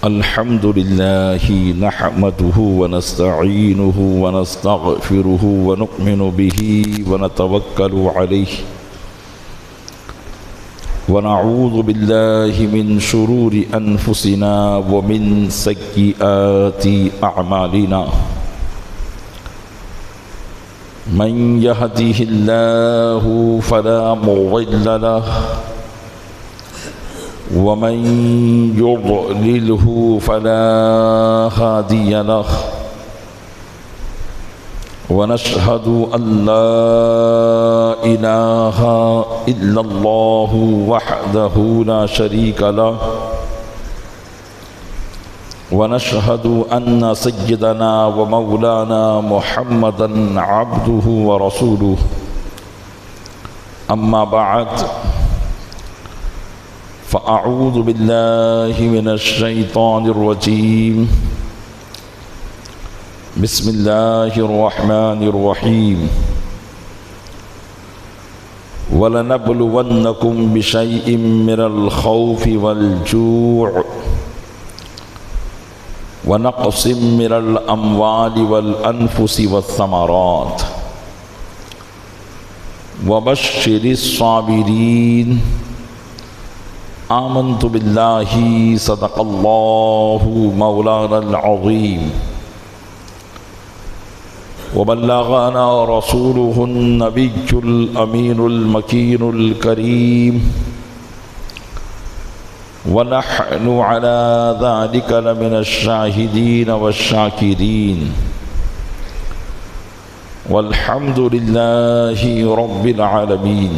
الحمد لله نحمده ونستعينه ونستغفره ونؤمن به ونتوكل عليه ونعوذ بالله من شرور أنفسنا ومن سيئات أعمالنا من يهده الله فلا مضل له ومن يضلله فلا هادي له ونشهد أن لا إله إلا الله وحده لا شريك له ونشهد أن سيدنا ومولانا محمدا عبده ورسوله أما بعد فأعوذ بالله من الشيطان الرجيم بسم الله الرحمن الرحيم وَلَنَبْلُوَنَّكُمْ بِشَيْءٍ مِّنَ الْخَوْفِ وَالْجُوعِ وَنَقْصٍ مِّنَ الْأَمْوَالِ وَالْأَنفُسِ وَالثَّمَرَاتِ وَبَشِّرِ الصَّابِرِينَ آمنت باللہ صدق اللہ مولانا العظیم وبلغنا رسوله النبی الامین المکین الکریم ونحن على ذلك لمن الشاہدین والشاکرین والحمد للہ رب العالمین۔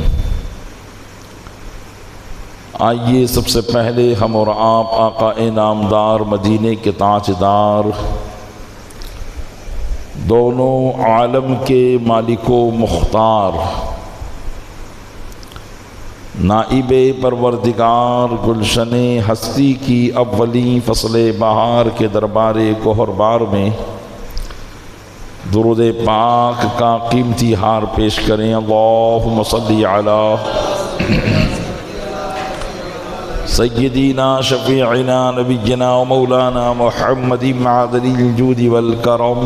آئیے سب سے پہلے ہم اور آپ آقا نامدار مدینے کے تاجدار دونوں عالم کے مالک و مختار نائب پروردگار گلشن ہستی کی اولین فصل بہار کے دربار گوہر بار میں درود پاک کا قیمتی ہار پیش کریں۔ اللہم صلی علی سیدنا شفیعنا نبینا و مولانا محمد معدن الجود والکرم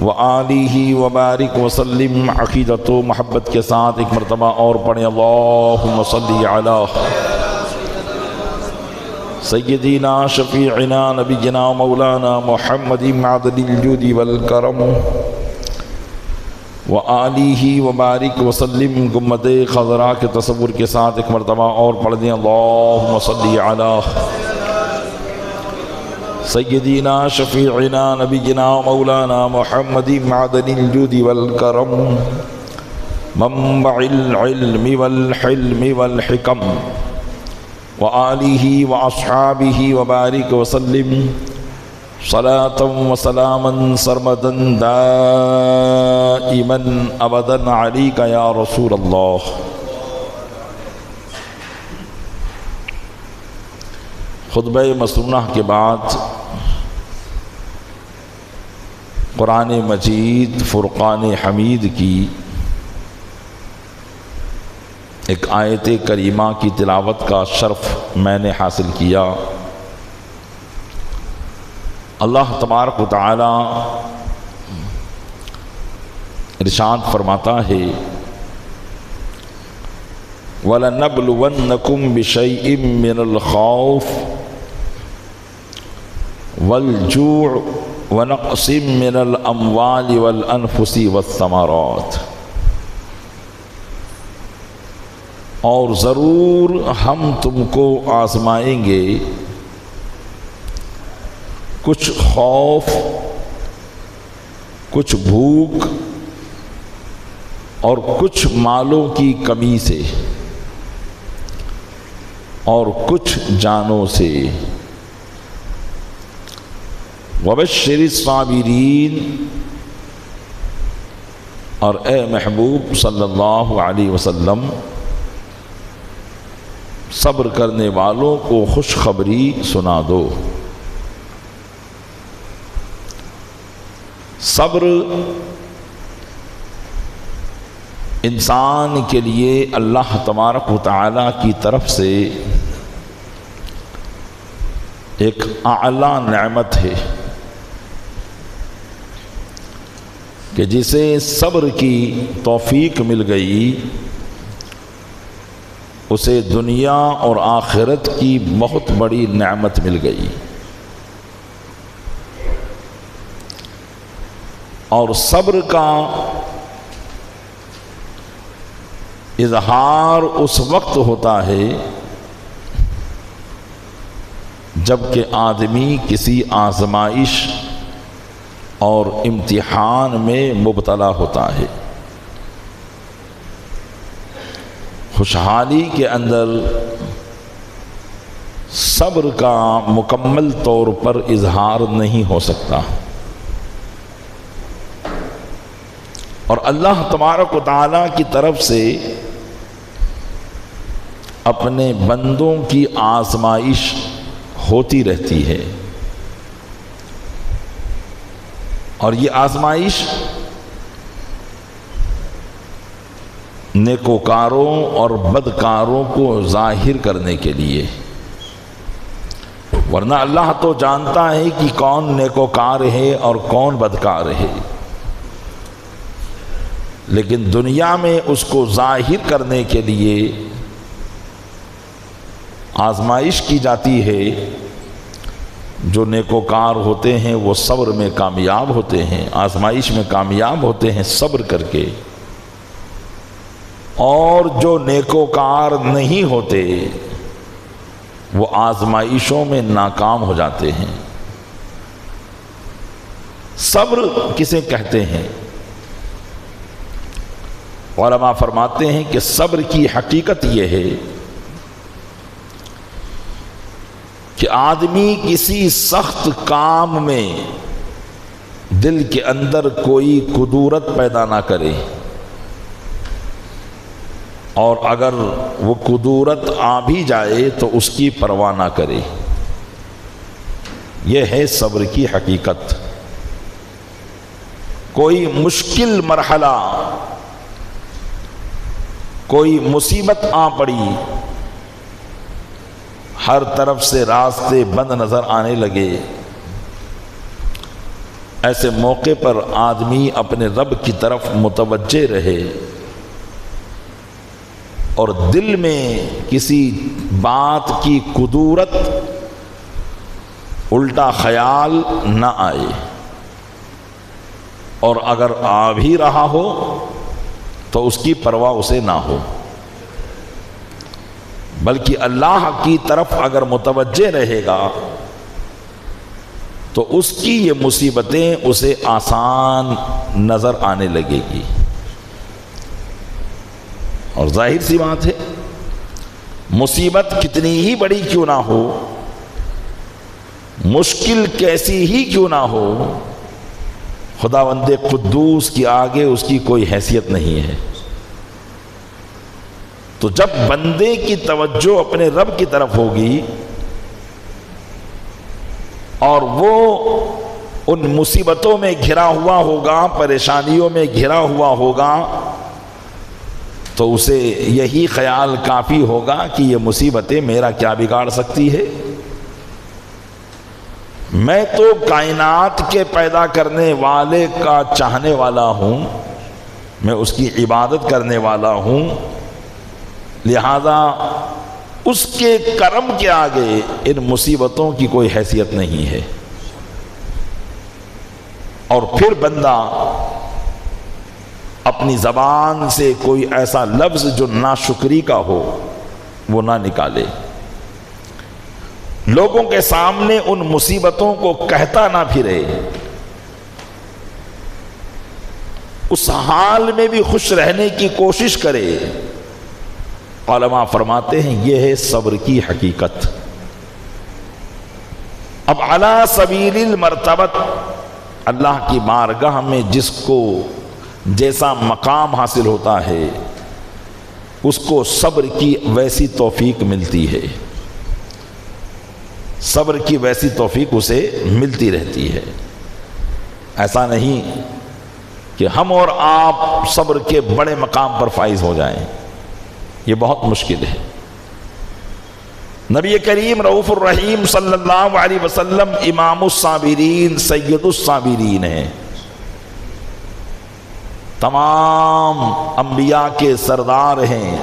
وآلہ وبارک وسلم۔ عقیدت و محبت کے ساتھ ایک مرتبہ اور پڑھیں، اللہم صلی علی سیدنا شفیعنا نبینا و مولانا محمد معدن الجود والکرم وآلہ وبارک وسلم۔ گنبد خضراء کے تصور کے ساتھ ایک مرتبہ اور پڑھ دیں، اللہم صلی علی سیدنا شفیعنا نبینا و مولانا محمد معدن الجود والکرم منبع العلم والحلم والحکم وآلہ واصحابہ وبارک وسلم صلاة و سلاما سرمدا دائما ابدا علیک یا رسول اللہ۔ خطبہ مسنونہ کے بعد قرآن مجید فرقان حمید کی ایک آیت کریمہ کی تلاوت کا شرف میں نے حاصل کیا۔ اللہ تبارک و تعالی ارشاد فرماتا ہے وَلَنَبْلُوَنَّكُمْ بِشَيْءٍ مِّنَ الْخَوْفِ وَالْجُوعِ وَنَقْصٍ مِّنَ الْأَمْوَالِ وَالْأَنفُسِ وَالثَّمَرَاتِ، اور ضرور ہم تم کو آزمائیں گے کچھ خوف، کچھ بھوک اور کچھ مالوں کی کمی سے اور کچھ جانوں سے۔ وبشر الصابرین، اور اے محبوب صلی اللہ علیہ وسلم صبر کرنے والوں کو خوشخبری سنا دو۔ صبر انسان کے لیے اللہ تبارک و تعالیٰ کی طرف سے ایک اعلیٰ نعمت ہے کہ جسے صبر کی توفیق مل گئی اسے دنیا اور آخرت کی بہت بڑی نعمت مل گئی، اور صبر کا اظہار اس وقت ہوتا ہے جب کہ آدمی کسی آزمائش اور امتحان میں مبتلا ہوتا ہے۔ خوشحالی کے اندر صبر کا مکمل طور پر اظہار نہیں ہو سکتا، اور اللہ تبارک و تعالیٰ کی طرف سے اپنے بندوں کی آزمائش ہوتی رہتی ہے، اور یہ آزمائش نیکوکاروں اور بدکاروں کو ظاہر کرنے کے لیے، ورنہ اللہ تو جانتا ہے کہ کون نیکوکار ہے اور کون بدکار ہے، لیکن دنیا میں اس کو ظاہر کرنے کے لیے آزمائش کی جاتی ہے۔ جو نیکوکار ہوتے ہیں وہ صبر میں کامیاب ہوتے ہیں، آزمائش میں کامیاب ہوتے ہیں صبر کر کے، اور جو نیکوکار نہیں ہوتے وہ آزمائشوں میں ناکام ہو جاتے ہیں۔ صبر کسے کہتے ہیں؟ علماء فرماتے ہیں کہ صبر کی حقیقت یہ ہے کہ آدمی کسی سخت کام میں دل کے اندر کوئی کدورت پیدا نہ کرے، اور اگر وہ کدورت آ بھی جائے تو اس کی پرواہ نہ کرے۔ یہ ہے صبر کی حقیقت۔ کوئی مشکل مرحلہ، کوئی مصیبت آ پڑی، ہر طرف سے راستے بند نظر آنے لگے، ایسے موقع پر آدمی اپنے رب کی طرف متوجہ رہے اور دل میں کسی بات کی کدورت، الٹا خیال نہ آئے، اور اگر آ بھی رہا ہو تو اس کی پرواہ اسے نہ ہو، بلکہ اللہ کی طرف اگر متوجہ رہے گا تو اس کی یہ مصیبتیں اسے آسان نظر آنے لگے گی۔ اور ظاہر سی بات ہے، مصیبت کتنی ہی بڑی کیوں نہ ہو، مشکل کیسی ہی کیوں نہ ہو، خداوند قدوس کی آگے اس کی کوئی حیثیت نہیں ہے۔ تو جب بندے کی توجہ اپنے رب کی طرف ہوگی اور وہ ان مصیبتوں میں گھرا ہوا ہوگا، پریشانیوں میں گھرا ہوا ہوگا، تو اسے یہی خیال کافی ہوگا کہ یہ مصیبتیں میرا کیا بگاڑ سکتی ہے، میں تو کائنات کے پیدا کرنے والے کا چاہنے والا ہوں، میں اس کی عبادت کرنے والا ہوں، لہذا اس کے کرم کے آگے ان مصیبتوں کی کوئی حیثیت نہیں ہے۔ اور پھر بندہ اپنی زبان سے کوئی ایسا لفظ جو ناشکری کا ہو وہ نہ نکالے، لوگوں کے سامنے ان مصیبتوں کو کہتا نہ پھرے، اس حال میں بھی خوش رہنے کی کوشش کرے۔ علماء فرماتے ہیں یہ ہے صبر کی حقیقت۔ اب علی سبیل المرتبت، اللہ کی بارگاہ میں جس کو جیسا مقام حاصل ہوتا ہے اس کو صبر کی ویسی توفیق ملتی ہے، صبر کی ویسی توفیق اسے ملتی رہتی ہے۔ ایسا نہیں کہ ہم اور آپ صبر کے بڑے مقام پر فائز ہو جائیں، یہ بہت مشکل ہے۔ نبی کریم رؤوف الرحیم صلی اللہ علیہ وسلم امام الصابرین سید الصابرین ہیں، تمام انبیاء کے سردار ہیں،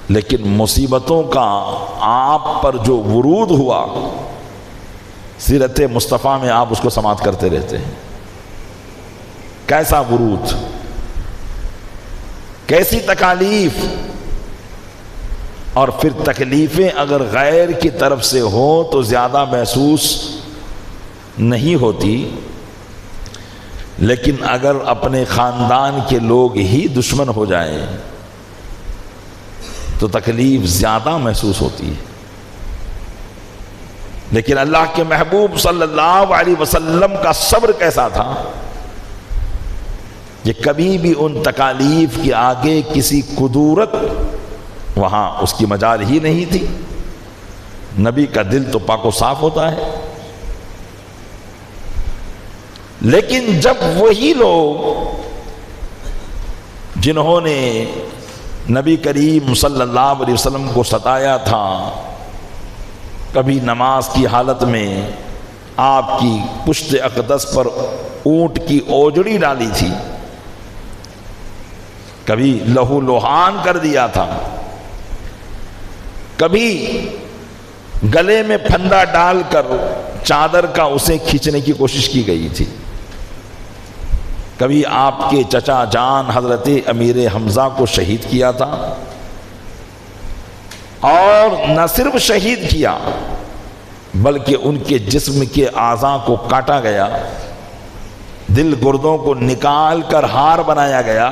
لیکن مصیبتوں کا آپ پر جو ورود ہوا سیرت مصطفیٰ میں آپ اس کو سماعت کرتے رہتے ہیں۔ کیسا ورود، کیسی تکالیف، اور پھر تکلیفیں اگر غیر کی طرف سے ہوں تو زیادہ محسوس نہیں ہوتی، لیکن اگر اپنے خاندان کے لوگ ہی دشمن ہو جائیں تو تکلیف زیادہ محسوس ہوتی ہے۔ لیکن اللہ کے محبوب صلی اللہ علیہ وسلم کا صبر کیسا تھا کہ کبھی بھی ان تکالیف کے آگے کسی قدورت وہاں اس کی مجال ہی نہیں تھی۔ نبی کا دل تو پاک و صاف ہوتا ہے، لیکن جب وہی لوگ جنہوں نے نبی کریم صلی اللہ علیہ وسلم کو ستایا تھا، کبھی نماز کی حالت میں آپ کی پشت اقدس پر اونٹ کی اوجڑی ڈالی تھی، کبھی لہو لوہان کر دیا تھا، کبھی گلے میں پھندا ڈال کر چادر کا اسے کھینچنے کی کوشش کی گئی تھی، کبھی آپ کے چچا جان حضرت امیر حمزہ کو شہید کیا تھا، اور نہ صرف شہید کیا بلکہ ان کے جسم کے اعضاء کو کاٹا گیا، دل گردوں کو نکال کر ہار بنایا گیا،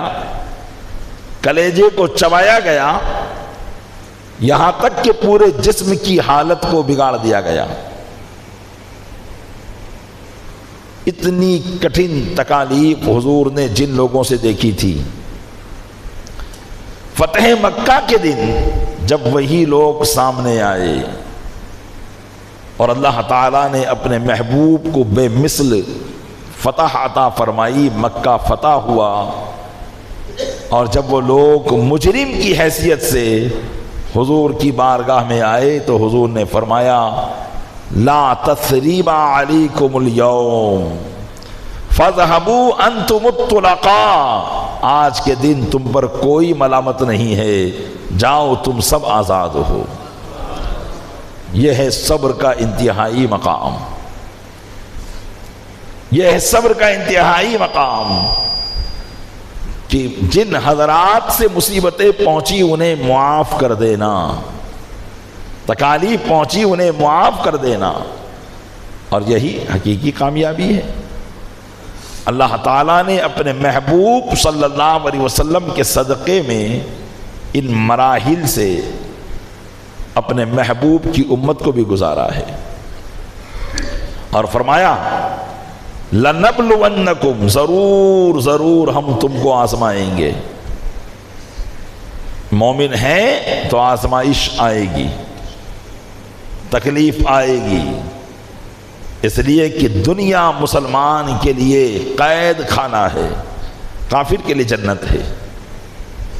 کلیجے کو چبایا گیا، یہاں تک کہ پورے جسم کی حالت کو بگاڑ دیا گیا۔ اتنی کٹھن تکالیف حضور نے جن لوگوں سے دیکھی تھی، فتح مکہ کے دن جب وہی لوگ سامنے آئے اور اللہ تعالیٰ نے اپنے محبوب کو بے مثل فتح عطا فرمائی، مکہ فتح ہوا، اور جب وہ لوگ مجرم کی حیثیت سے حضور کی بارگاہ میں آئے تو حضور نے فرمایا لا تثریب علیکم اليوم فاذهبوا انتم الطلقاء، آج کے دن تم پر کوئی ملامت نہیں ہے، جاؤ تم سب آزاد ہو۔ یہ ہے صبر کا انتہائی مقام، یہ ہے صبر کا انتہائی مقام کہ جن حضرات سے مصیبتیں پہنچی انہیں معاف کر دینا، تکالیف پہنچی انہیں معاف کر دینا، اور یہی حقیقی کامیابی ہے۔ اللہ تعالیٰ نے اپنے محبوب صلی اللہ علیہ وسلم کے صدقے میں ان مراحل سے اپنے محبوب کی امت کو بھی گزارا ہے، اور فرمایا لَنَبْلُوَنَّكُمْ، ضرور ہم تم کو آزمائیں گے۔ مومن ہیں تو آزمائش آئے گی، تکلیف آئے گی، اس لیے کہ دنیا مسلمان کے لیے قید خانہ ہے، کافر کے لیے جنت ہے،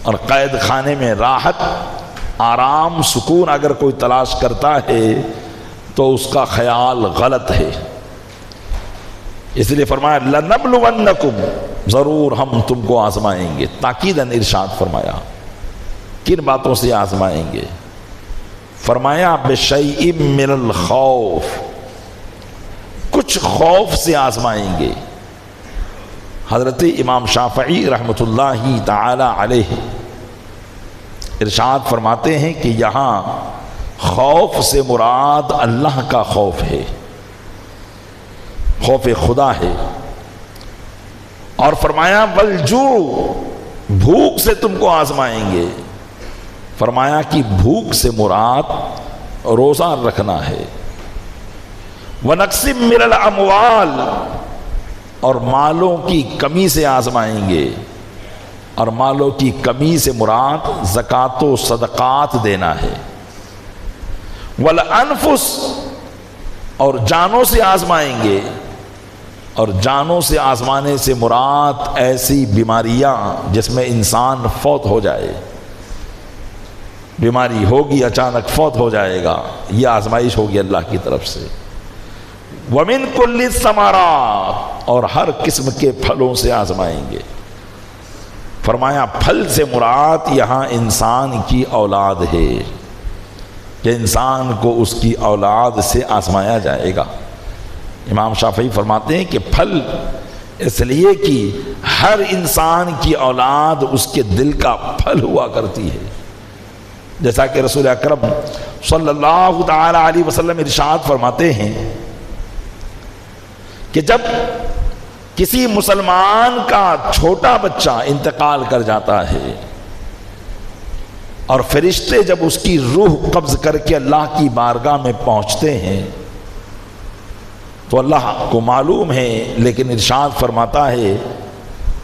اور قید خانے میں راحت، آرام، سکون اگر کوئی تلاش کرتا ہے تو اس کا خیال غلط ہے۔ اس لیے فرمایا لَنَبْلُوَنَّكُمْ، ضرور ہم تم کو آزمائیں گے۔ تاکیداً ارشاد فرمایا کن باتوں سے آزمائیں گے؟ فرمایا بِشَيْءٍ مِّنَ الْخَوْفِ، کچھ خوف سے آزمائیں گے۔ حضرت امام شافعی رحمۃ اللہ تعالی علیہ ارشاد فرماتے ہیں کہ یہاں خوف سے مراد اللہ کا خوف ہے، خوف خدا ہے، اور فرمایا والجوع، بھوک سے تم کو آزمائیں گے۔ فرمایا کہ بھوک سے مراد روزہ رکھنا ہے۔ وَنَقْصٍ مِّنَ الْأَمْوَالِ، اور مالوں کی کمی سے آزمائیں گے، اور مالوں کی کمی سے مراد زکوٰۃ و صدقات دینا ہے۔ وَالْأَنفُسِ، اور جانوں سے آزمائیں گے، اور جانوں سے آزمانے سے مراد ایسی بیماریاں جس میں انسان فوت ہو جائے، بیماری ہوگی، اچانک فوت ہو جائے گا، یہ آزمائش ہوگی اللہ کی طرف سے۔ وَمِن كُلِّ الثَّمَرَاتِ، اور ہر قسم کے پھلوں سے آزمائیں گے۔ فرمایا پھل سے مراد یہاں انسان کی اولاد ہے، کہ انسان کو اس کی اولاد سے آزمایا جائے گا۔ امام شافعی فرماتے ہیں کہ پھل اس لیے کہ ہر انسان کی اولاد اس کے دل کا پھل ہوا کرتی ہے، جیسا کہ رسول اکرم صلی اللہ تعالی علیہ وسلم ارشاد فرماتے ہیں کہ جب کسی مسلمان کا چھوٹا بچہ انتقال کر جاتا ہے اور فرشتے جب اس کی روح قبض کر کے اللہ کی بارگاہ میں پہنچتے ہیں تو اللہ کو معلوم ہے، لیکن ارشاد فرماتا ہے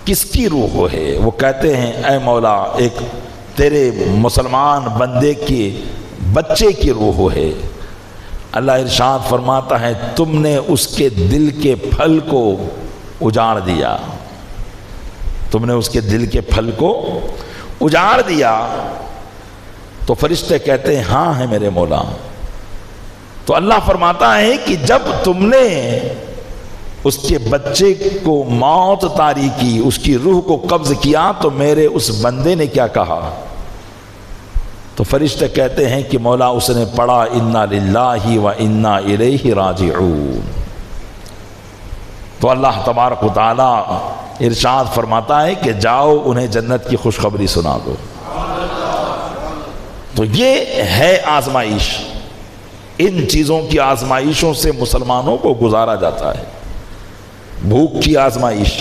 کس کی روح ہے؟ وہ کہتے ہیں اے مولا ایک تیرے مسلمان بندے کے بچے کی روح ہے۔ اللہ ارشاد فرماتا ہے تم نے اس کے دل کے پھل کو اجاڑ دیا، تم نے اس کے دل کے پھل کو اجاڑ دیا۔ تو فرشتے کہتے ہیں ہاں ہے میرے مولا۔ تو اللہ فرماتا ہے کہ جب تم نے اس کے بچے کو موت طاری کی، اس کی روح کو قبض کیا، تو میرے اس بندے نے کیا کہا؟ تو فرشتے کہتے ہیں کہ مولا اس نے پڑھا انا للہ و انا الیہ راجعون۔ تو اللہ تبارک و تعالی ارشاد فرماتا ہے کہ جاؤ انہیں جنت کی خوشخبری سنا دو۔ تو یہ ہے آزمائش، ان چیزوں کی آزمائشوں سے مسلمانوں کو گزارا جاتا ہے۔ بھوک کی آزمائش،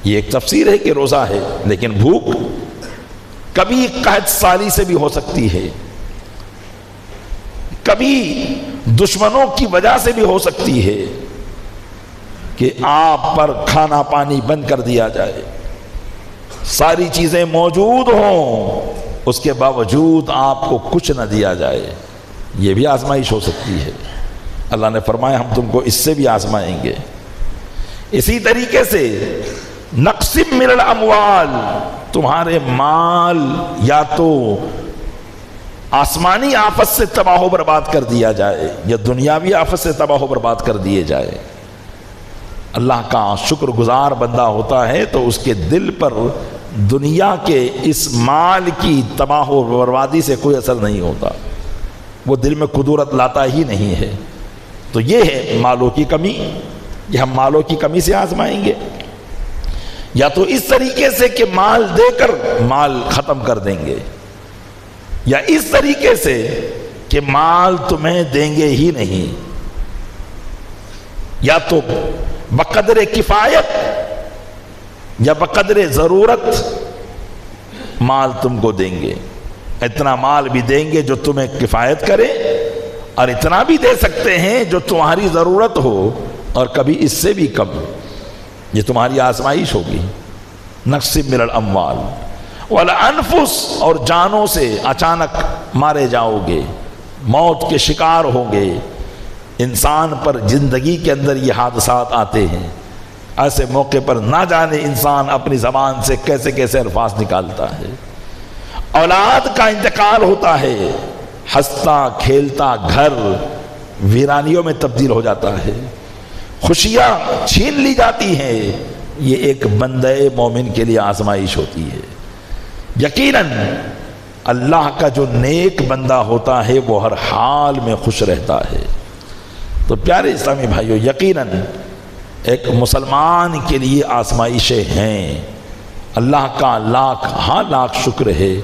یہ ایک تفسیر ہے کہ روزہ ہے، لیکن بھوک کبھی قحط سالی سے بھی ہو سکتی ہے، کبھی دشمنوں کی وجہ سے بھی ہو سکتی ہے کہ آپ پر کھانا پانی بند کر دیا جائے، ساری چیزیں موجود ہوں اس کے باوجود آپ کو کچھ نہ دیا جائے، یہ بھی آزمائش ہو سکتی ہے۔ اللہ نے فرمایا ہم تم کو اس سے بھی آزمائیں گے۔ اسی طریقے سے نقسم من الاموال، تمہارے مال یا تو آسمانی آفت سے تباہ و برباد کر دیا جائے یا دنیاوی آفت سے تباہ و برباد کر دیے جائے۔ اللہ کا شکر گزار بندہ ہوتا ہے تو اس کے دل پر دنیا کے اس مال کی تباہ و بربادی سے کوئی اثر نہیں ہوتا، وہ دل میں قدرت لاتا ہی نہیں ہے۔ تو یہ ہے مالوں کی کمی، یہ ہم مالوں کی کمی سے آزمائیں گے، یا تو اس طریقے سے کہ مال دے کر مال ختم کر دیں گے، یا اس طریقے سے کہ مال تمہیں دیں گے ہی نہیں، یا تو بقدر کفایت یا بقدر ضرورت مال تم کو دیں گے۔ اتنا مال بھی دیں گے جو تمہیں کفایت کرے، اور اتنا بھی دے سکتے ہیں جو تمہاری ضرورت ہو، اور کبھی اس سے بھی کم۔ یہ تمہاری آزمائش ہوگی۔ نقسم من الاموال والانفس، اور جانوں سے اچانک مارے جاؤ گے، موت کے شکار ہوں گے۔ انسان پر زندگی کے اندر یہ حادثات آتے ہیں، ایسے موقع پر نہ جانے انسان اپنی زبان سے کیسے کیسے الفاظ نکالتا ہے۔ اولاد کا انتقال ہوتا ہے، ہنستا کھیلتا گھر ویرانیوں میں تبدیل ہو جاتا ہے، خوشیاں چھین لی جاتی ہیں۔ یہ ایک بندہ مومن کے لیے آزمائش ہوتی ہے۔ یقیناً اللہ کا جو نیک بندہ ہوتا ہے وہ ہر حال میں خوش رہتا ہے۔ تو پیارے اسلامی بھائیو، یقیناً ایک مسلمان کے لیے آزمائشیں ہیں۔ اللہ کا لاکھ شکر ہے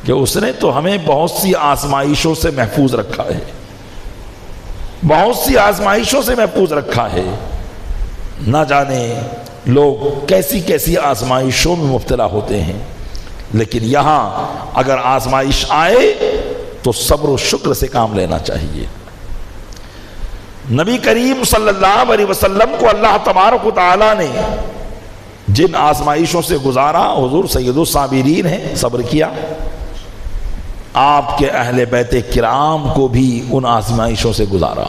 کہ اس نے تو ہمیں بہت سی آزمائشوں سے محفوظ رکھا ہے، بہت سی آزمائشوں سے محفوظ رکھا ہے۔ نہ جانے لوگ کیسی کیسی آزمائشوں میں مبتلا ہوتے ہیں، لیکن یہاں اگر آزمائش آئے تو صبر و شکر سے کام لینا چاہیے۔ نبی کریم صلی اللہ علیہ وسلم کو اللہ تبارک و تعالیٰ نے جن آزمائشوں سے گزارا، حضور سید الصابرین ہیں، صبر کیا۔ آپ کے اہل بیت کرام کو بھی ان آزمائشوں سے گزارا۔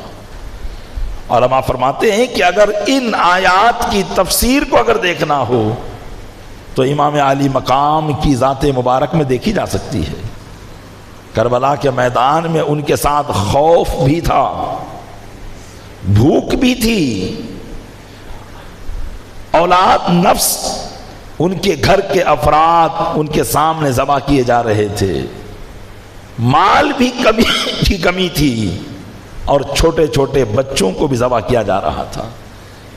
علماء فرماتے ہیں کہ اگر ان آیات کی تفسیر کو اگر دیکھنا ہو تو امام علی مقام کی ذات مبارک میں دیکھی جا سکتی ہے۔ کربلا کے میدان میں ان کے ساتھ خوف بھی تھا، بھوک بھی تھی، اولاد نفس ان کے گھر کے افراد ان کے سامنے ذبح کیے جا رہے تھے، مال بھی کمی تھی، اور چھوٹے چھوٹے بچوں کو بھی ذبح کیا جا رہا تھا۔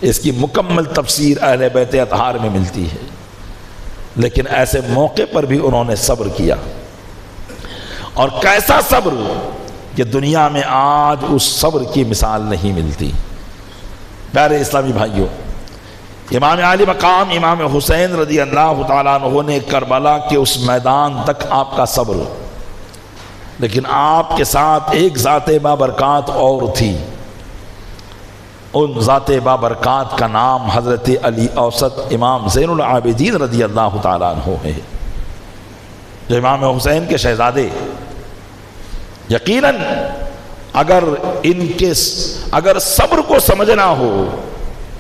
اس کی مکمل تفسیر اہل بیت اطہار میں ملتی ہے، لیکن ایسے موقع پر بھی انہوں نے صبر کیا، اور کیسا صبر کہ دنیا میں آج اس صبر کی مثال نہیں ملتی۔ پیارے اسلامی بھائیوں، امام عالی مقام امام حسین رضی اللہ تعالیٰ عنہ نے کربلا کے اس میدان تک آپ کا صبر، لیکن آپ کے ساتھ ایک ذات بابرکات اور تھی، ان ذات بابرکات کا نام حضرت علی اوسط امام زین العابدین رضی اللہ تعالیٰ عنہ ہے، جو امام حسین کے شہزادے۔ یقیناً اگر صبر کو سمجھنا ہو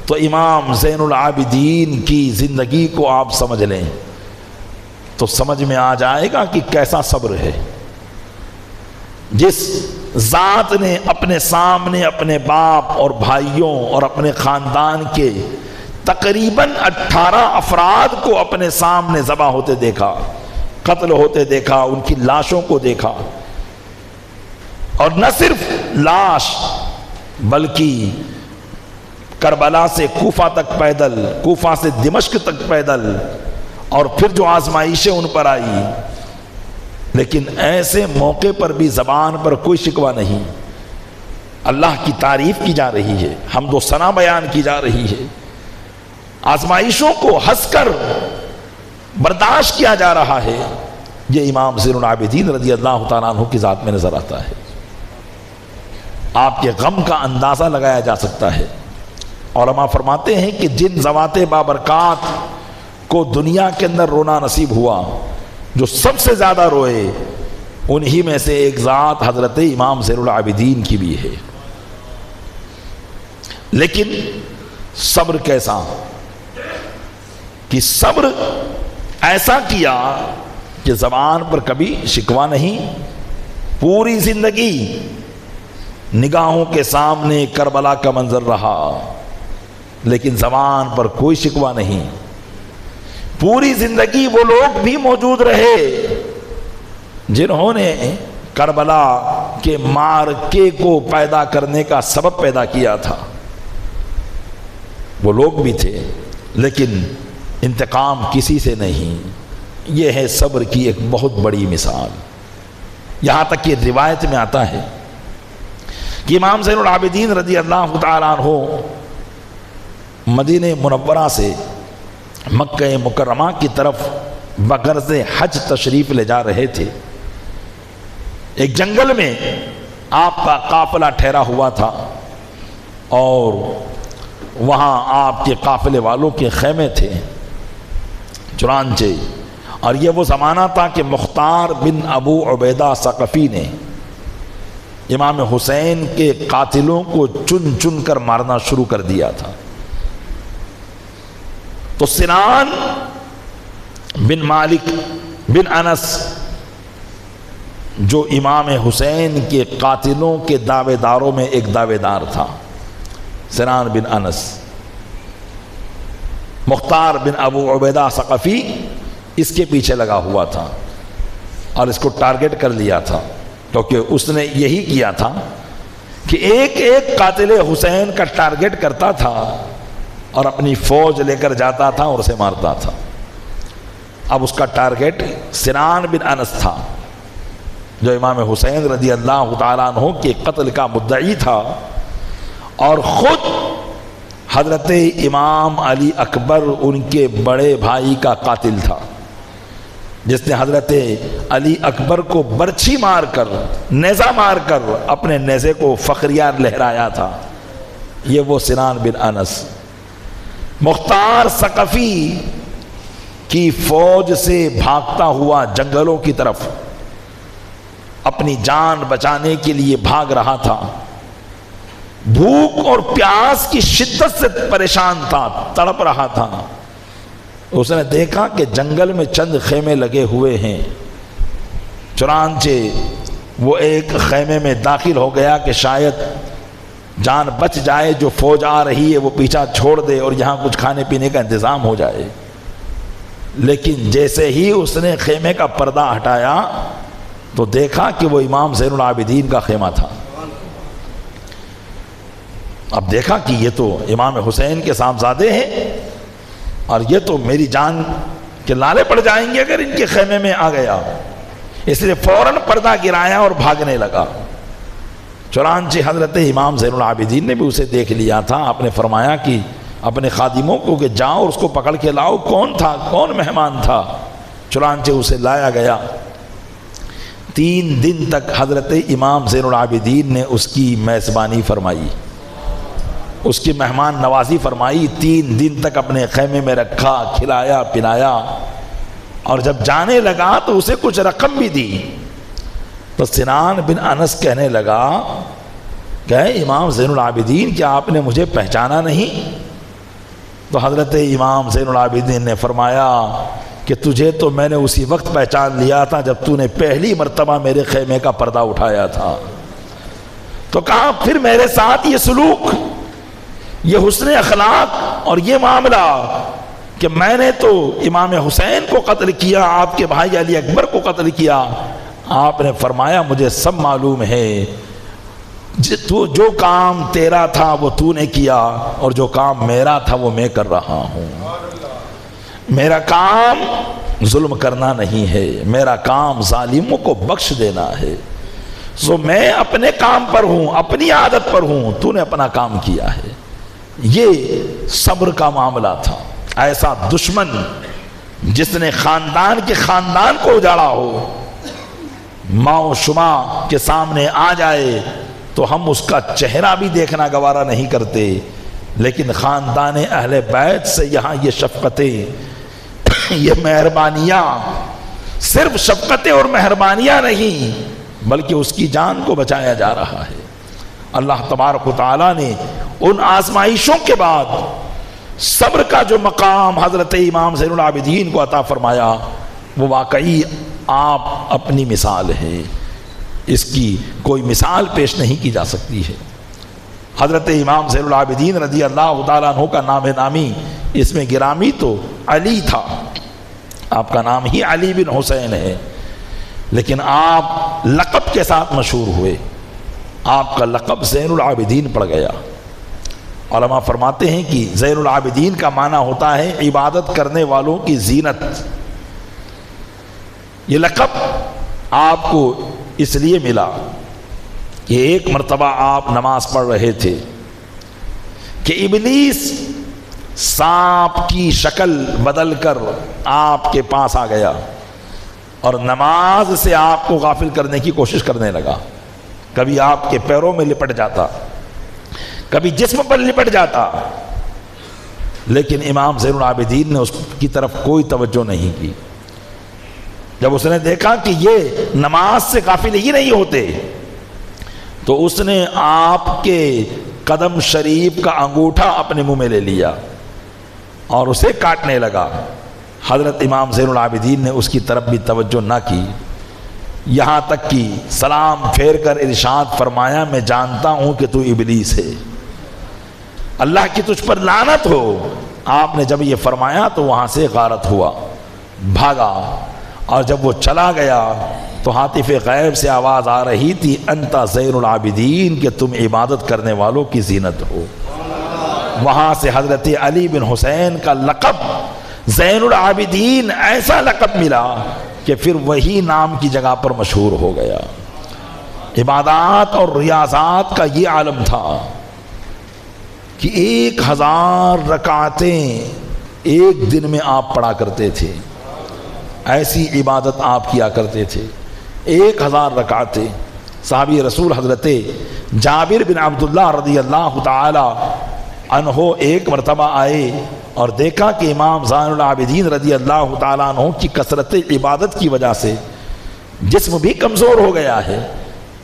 تو امام زین العابدین کی زندگی کو آپ سمجھ لیں تو سمجھ میں آ جائے گا کہ کیسا صبر ہے۔ جس ذات نے اپنے سامنے اپنے باپ اور بھائیوں اور اپنے خاندان کے تقریباً 18 افراد کو اپنے سامنے ذبح ہوتے دیکھا، قتل ہوتے دیکھا، ان کی لاشوں کو دیکھا، اور نہ صرف لاش بلکہ کربلا سے کوفہ تک پیدل، کوفہ سے دمشق تک پیدل، اور پھر جو آزمائشیں ان پر آئی، لیکن ایسے موقع پر بھی زبان پر کوئی شکوہ نہیں، اللہ کی تعریف کی جا رہی ہے، حمد و ثنا بیان کی جا رہی ہے، آزمائشوں کو ہنس کر برداشت کیا جا رہا ہے۔ یہ امام زین العابدین رضی اللہ تعالیٰ عنہ کی ذات میں نظر آتا ہے۔ آپ کے غم کا اندازہ لگایا جا سکتا ہے۔ علماء فرماتے ہیں کہ جن ذوات بابرکات کو دنیا کے اندر رونا نصیب ہوا، جو سب سے زیادہ روئے، انہی میں سے ایک ذات حضرت امام زین العابدین کی بھی ہے۔ لیکن صبر کیسا کہ صبر ایسا کیا کہ زبان پر کبھی شکوہ نہیں، پوری زندگی نگاہوں کے سامنے کربلا کا منظر رہا، لیکن زبان پر کوئی شکوہ نہیں۔ پوری زندگی وہ لوگ بھی موجود رہے جنہوں نے کربلا کے معرکے کو پیدا کرنے کا سبب پیدا کیا تھا، وہ لوگ بھی تھے، لیکن انتقام کسی سے نہیں۔ یہ ہے صبر کی ایک بہت بڑی مثال۔ یہاں تک کہ روایت میں آتا ہے کہ امام زین العابدین رضی اللہ تعالیٰ عنہ مدینہ منورہ سے مکہ مکرمہ کی طرف بغرض حج تشریف لے جا رہے تھے۔ ایک جنگل میں آپ کا قافلہ ٹھہرا ہوا تھا، اور وہاں آپ کے قافلے والوں کے خیمے تھے۔ چنانچہ، اور یہ وہ زمانہ تھا کہ مختار بن ابو عبیدہ ثقفی نے امام حسین کے قاتلوں کو چن چن کر مارنا شروع کر دیا تھا۔ تو سنان بن مالک بن انس، جو امام حسین کے قاتلوں کے دعوے داروں میں ایک دعوے دار تھا، سنان بن انس، مختار بن ابو عبیدہ ثقفی اس کے پیچھے لگا ہوا تھا اور اس کو ٹارگٹ کر لیا تھا، کیونکہ اس نے یہی کیا تھا کہ ایک ایک قاتل حسین کا ٹارگٹ کرتا تھا اور اپنی فوج لے کر جاتا تھا اور اسے مارتا تھا۔ اب اس کا ٹارگٹ سنان بن انس تھا، جو امام حسین رضی اللہ تعالیٰ عنہ کے قتل کا مدعی تھا، اور خود حضرت امام علی اکبر ان کے بڑے بھائی کا قاتل تھا، جس نے حضرت علی اکبر کو برچھی مار کر، نیزہ مار کر اپنے نیزے کو فخریہ لہرایا تھا۔ یہ وہ سنان بن انس مختار ثقفی کی فوج سے بھاگتا ہوا جنگلوں کی طرف اپنی جان بچانے کے لیے بھاگ رہا تھا۔ بھوک اور پیاس کی شدت سے پریشان تھا، تڑپ رہا تھا۔ اس نے دیکھا کہ جنگل میں چند خیمے لگے ہوئے ہیں، چنانچہ وہ ایک خیمے میں داخل ہو گیا کہ شاید جان بچ جائے، جو فوج آ رہی ہے وہ پیچھا چھوڑ دے اور یہاں کچھ کھانے پینے کا انتظام ہو جائے۔ لیکن جیسے ہی اس نے خیمے کا پردہ ہٹایا تو دیکھا کہ وہ امام زین العابدین کا خیمہ تھا۔ اب دیکھا کہ یہ تو امام حسین کے صاحبزادے ہیں اور یہ تو میری جان کے لالے پڑ جائیں گے اگر ان کے خیمے میں آ گیا، اس لیے فوراً پردہ گرایا اور بھاگنے لگا۔ چنانچہ حضرت امام زین العابدین نے بھی اسے دیکھ لیا تھا۔ آپ نے فرمایا کہ اپنے خادموں کو کہ جاؤ اور اس کو پکڑ کے لاؤ، کون تھا، کون مہمان تھا۔ چنانچہ اسے لایا گیا۔ 3 دن تک حضرت امام زین العابدین نے اس کی میزبانی فرمائی، اس کی مہمان نوازی فرمائی۔ 3 دن تک اپنے خیمے میں رکھا، کھلایا پلایا، اور جب جانے لگا تو اسے کچھ رقم بھی دی۔ تو سنان بن انس کہنے لگا کہ امام زین العابدین کیا آپ نے مجھے پہچانا نہیں؟ تو حضرت امام زین العابدین نے فرمایا کہ تجھے تو میں نے اسی وقت پہچان لیا تھا جب تو نے پہلی مرتبہ میرے خیمے کا پردہ اٹھایا تھا۔ تو کہا پھر میرے ساتھ یہ سلوک، یہ حسن اخلاق اور یہ معاملہ کہ میں نے تو امام حسین کو قتل کیا، آپ کے بھائی علی اکبر کو قتل کیا۔ آپ نے فرمایا مجھے سب معلوم ہے، جو کام تیرا تھا وہ تو نے کیا اور جو کام میرا تھا وہ میں کر رہا ہوں۔ میرا کام ظلم کرنا نہیں ہے، میرا کام ظالموں کو بخش دینا ہے۔ سو میں اپنے کام پر ہوں، اپنی عادت پر ہوں، تو نے اپنا کام کیا ہے۔ یہ صبر کا معاملہ تھا۔ ایسا دشمن جس نے خاندان کے خاندان کو اجاڑا ہو، ماں و شما کے سامنے آ جائے تو ہم اس کا چہرہ بھی دیکھنا گوارا نہیں کرتے، لیکن خاندان اہل بیت سے یہاں یہ شفقتیں، یہ مہربانیاں، صرف شفقتیں اور مہربانیاں نہیں بلکہ اس کی جان کو بچایا جا رہا ہے۔ اللہ تبارک و تعالیٰ نے ان آزمائشوں کے بعد صبر کا جو مقام حضرت امام زین العابدین کو عطا فرمایا وہ واقعی آپ اپنی مثال ہے، اس کی کوئی مثال پیش نہیں کی جا سکتی ہے۔ حضرت امام زین العابدین رضی اللہ تعالیٰ عنہ کا نام نامی اس میں گرامی تو علی تھا، آپ کا نام ہی علی بن حسین ہے، لیکن آپ لقب کے ساتھ مشہور ہوئے، آپ کا لقب زین العابدین پڑ گیا۔ علماء فرماتے ہیں کہ زین العابدین کا معنی ہوتا ہے عبادت کرنے والوں کی زینت۔ یہ لقب آپ کو اس لیے ملا کہ ایک مرتبہ آپ نماز پڑھ رہے تھے کہ ابلیس سانپ کی شکل بدل کر آپ کے پاس آ گیا اور نماز سے آپ کو غافل کرنے کی کوشش کرنے لگا۔ کبھی آپ کے پیروں میں لپٹ جاتا، کبھی جسم پر لپٹ جاتا، لیکن امام زین العابدین نے اس کی طرف کوئی توجہ نہیں کی۔ جب اس نے دیکھا کہ یہ نماز سے غافل ہی نہیں ہوتے تو اس نے آپ کے قدم شریف کا انگوٹھا اپنے منہ میں لے لیا اور اسے کاٹنے لگا۔ حضرت امام زین العابدین نے اس کی طرف بھی توجہ نہ کی، یہاں تک کہ سلام پھیر کر ارشاد فرمایا میں جانتا ہوں کہ تو ابلیس ہے، اللہ کی تجھ پر لعنت ہو۔ آپ نے جب یہ فرمایا تو وہاں سے غارت ہوا، بھاگا، اور جب وہ چلا گیا تو ہاتف غیب سے آواز آ رہی تھی انت زین العابدین کہ تم عبادت کرنے والوں کی زینت ہو۔ وہاں سے حضرت علی بن حسین کا لقب زین العابدین ایسا لقب ملا کہ پھر وہی نام کی جگہ پر مشہور ہو گیا۔ عبادات اور ریاضات کا یہ عالم تھا کہ 1000 رکعتیں ایک دن میں آپ پڑھا کرتے تھے، ایسی عبادت آپ کیا کرتے تھے۔ 1000 رکعتیں۔ صحابی رسول حضرت جابر بن عبداللہ رضی اللہ تعالی عنہ ایک مرتبہ آئے اور دیکھا کہ امام زین العابدین رضی اللہ تعالیٰ عنہ کی کثرت عبادت کی وجہ سے جسم بھی کمزور ہو گیا ہے،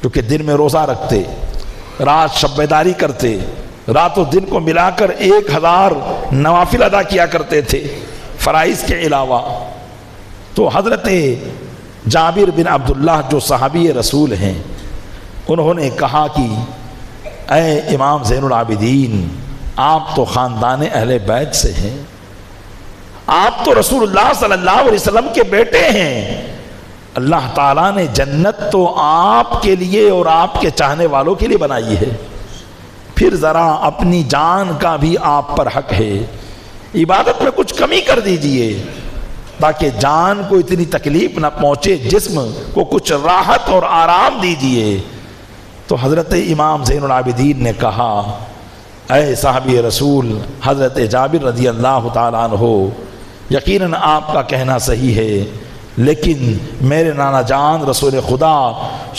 کیونکہ دن میں روزہ رکھتے، رات شب بیداری کرتے، رات و دن کو ملا کر 1000 نوافل ادا کیا کرتے تھے فرائض کے علاوہ۔ تو حضرت جابر بن عبداللہ جو صحابی رسول ہیں، انہوں نے کہا کہ اے امام زین العابدین، آپ تو خاندان اہل بیت سے ہیں، آپ تو رسول اللہ صلی اللہ علیہ وسلم کے بیٹے ہیں، اللہ تعالیٰ نے جنت تو آپ کے لیے اور آپ کے چاہنے والوں کے لیے بنائی ہے، پھر ذرا اپنی جان کا بھی آپ پر حق ہے، عبادت میں کچھ کمی کر دیجئے تاکہ جان کو اتنی تکلیف نہ پہنچے، جسم کو کچھ راحت اور آرام دیجئے۔ تو حضرت امام زین العابدین نے کہا اے صحابی رسول حضرت جابر رضی اللہ تعالیٰ عنہ، یقیناً آپ کا کہنا صحیح ہے، لیکن میرے نانا جان رسول خدا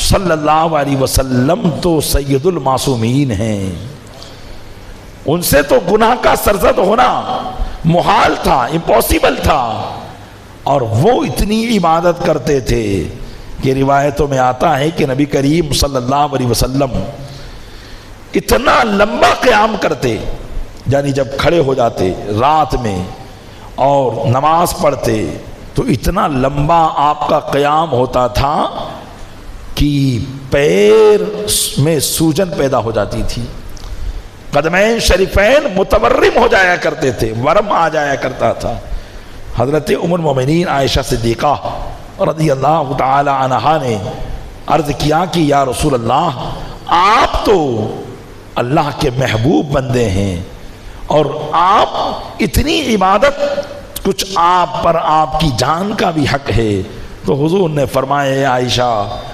صلی اللہ علیہ وسلم تو سید المعصومین ہیں، ان سے تو گناہ کا سرزد ہونا محال تھا، امپاسبل تھا، اور وہ اتنی عبادت کرتے تھے کہ روایتوں میں آتا ہے کہ نبی کریم صلی اللہ علیہ وسلم اتنا لمبا قیام کرتے، یعنی جب کھڑے ہو جاتے رات میں اور نماز پڑھتے تو اتنا لمبا آپ کا قیام ہوتا تھا کہ پیر میں سوجن پیدا ہو جاتی تھی، قدمین شریفین متورم ہو جایا کرتے تھے، ورم آ جایا کرتا تھا۔ حضرت ام المومنین عائشہ صدیقہ رضی اللہ تعالی عنہا نے عرض کیا کہ یا رسول اللہ، آپ تو اللہ کے محبوب بندے ہیں اور آپ اتنی عبادت، کچھ آپ پر آپ کی جان کا بھی حق ہے۔ تو حضور نے فرمایا اے عائشہ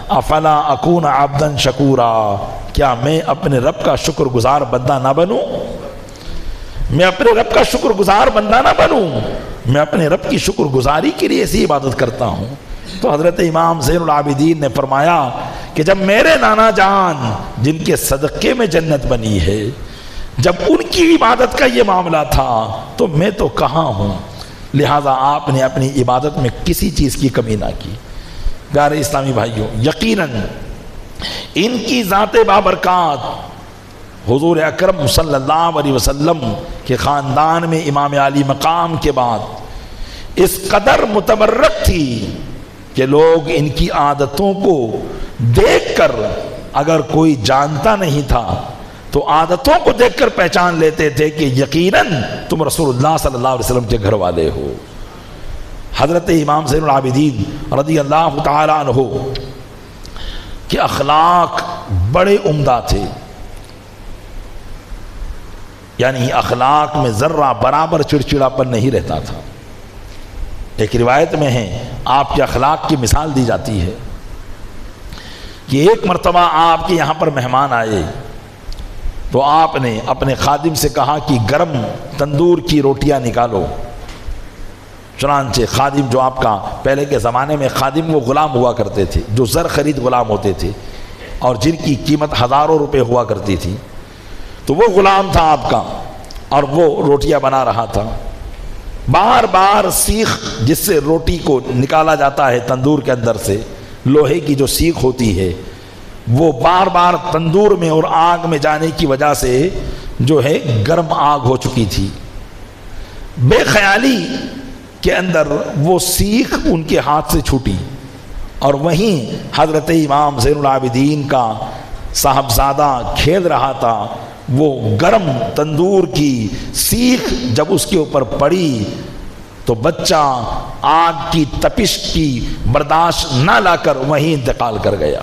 افلا اکون عبدا شکورا، کیا میں اپنے رب کا شکر گزار بندہ نہ بنوں؟ میں اپنے رب کا شکر گزار بندہ نہ بنوں؟ میں اپنے رب کی شکر گزاری کے لیے ایسی عبادت کرتا ہوں۔ تو حضرت امام زین العابدین نے فرمایا کہ جب میرے نانا جان جن کے صدقے میں جنت بنی ہے، جب ان کی عبادت کا یہ معاملہ تھا تو میں تو کہاں ہوں، لہٰذا آپ نے اپنی عبادت میں کسی چیز کی کمی نہ کی۔ پیارے اسلامی بھائیوں، یقیناً ان کی ذات بابرکات حضور اکرم صلی اللہ علیہ وسلم کے خاندان میں امام عالی مقام کے بعد اس قدر متبرک تھی کہ لوگ ان کی عادتوں کو دیکھ کر، اگر کوئی جانتا نہیں تھا تو عادتوں کو دیکھ کر پہچان لیتے تھے کہ یقیناً تم رسول اللہ صلی اللہ علیہ وسلم کے گھر والے ہو۔ حضرت امام زین العابدین رضی اللہ تعالی عنہ کے اخلاق بڑے عمدہ تھے، یعنی اخلاق میں ذرہ برابر چڑچڑاپن نہیں رہتا تھا۔ ایک روایت میں ہے، آپ کے اخلاق کی مثال دی جاتی ہے کہ ایک مرتبہ آپ کے یہاں پر مہمان آئے تو آپ نے اپنے خادم سے کہا کہ گرم تندور کی روٹیاں نکالو۔ چنانچہ خادم جو آپ کا پہلے کے زمانے میں خادم وہ غلام ہوا کرتے تھے، جو زر خرید غلام ہوتے تھے اور جن کی قیمت ہزاروں روپے ہوا کرتی تھی، تو وہ غلام تھا آپ کا اور وہ روٹیاں بنا رہا تھا۔ بار بار سیخ جس سے روٹی کو نکالا جاتا ہے تندور کے اندر سے، لوہے کی جو سیخ ہوتی ہے، وہ بار بار تندور میں اور آگ میں جانے کی وجہ سے جو ہے گرم آگ ہو چکی تھی۔ بے خیالی کے اندر وہ سیخ ان کے ہاتھ سے چھوٹی اور وہیں حضرت امام زین العابدین کا صاحبزادہ کھیل رہا تھا۔ وہ گرم تندور کی سیخ جب اس کے اوپر پڑی تو بچہ آگ کی تپش کی برداشت نہ لا کر وہیں انتقال کر گیا۔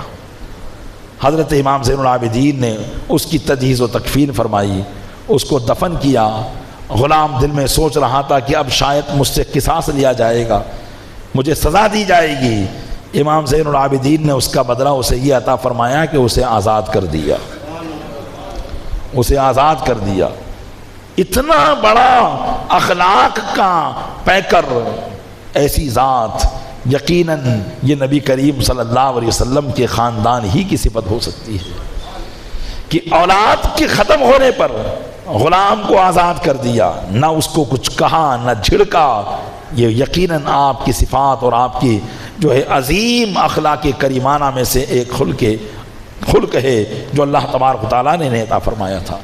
حضرت امام زین العابدین نے اس کی تجہیز و تکفین فرمائی، اس کو دفن کیا۔ غلام دل میں سوچ رہا تھا کہ اب شاید مجھ سے قصاص لیا جائے گا، مجھے سزا دی جائے گی۔ امام زین العابدین نے اس کا بدلہ اسے یہ عطا فرمایا کہ اسے آزاد کر دیا، اسے آزاد کر دیا۔ اتنا بڑا اخلاق کا پیکر، ایسی ذات، یقیناً یہ نبی کریم صلی اللہ علیہ وسلم کے خاندان ہی کی صفت ہو سکتی ہے کہ اولاد کے ختم ہونے پر غلام کو آزاد کر دیا، نہ اس کو کچھ کہا نہ جھڑکا۔ یہ یقیناً آپ کی صفات اور آپ کی جو ہے عظیم اخلاق کریمانہ میں سے ایک خلق ہے جو اللہ تبارک و تعالیٰ نے عطا فرمایا تھا۔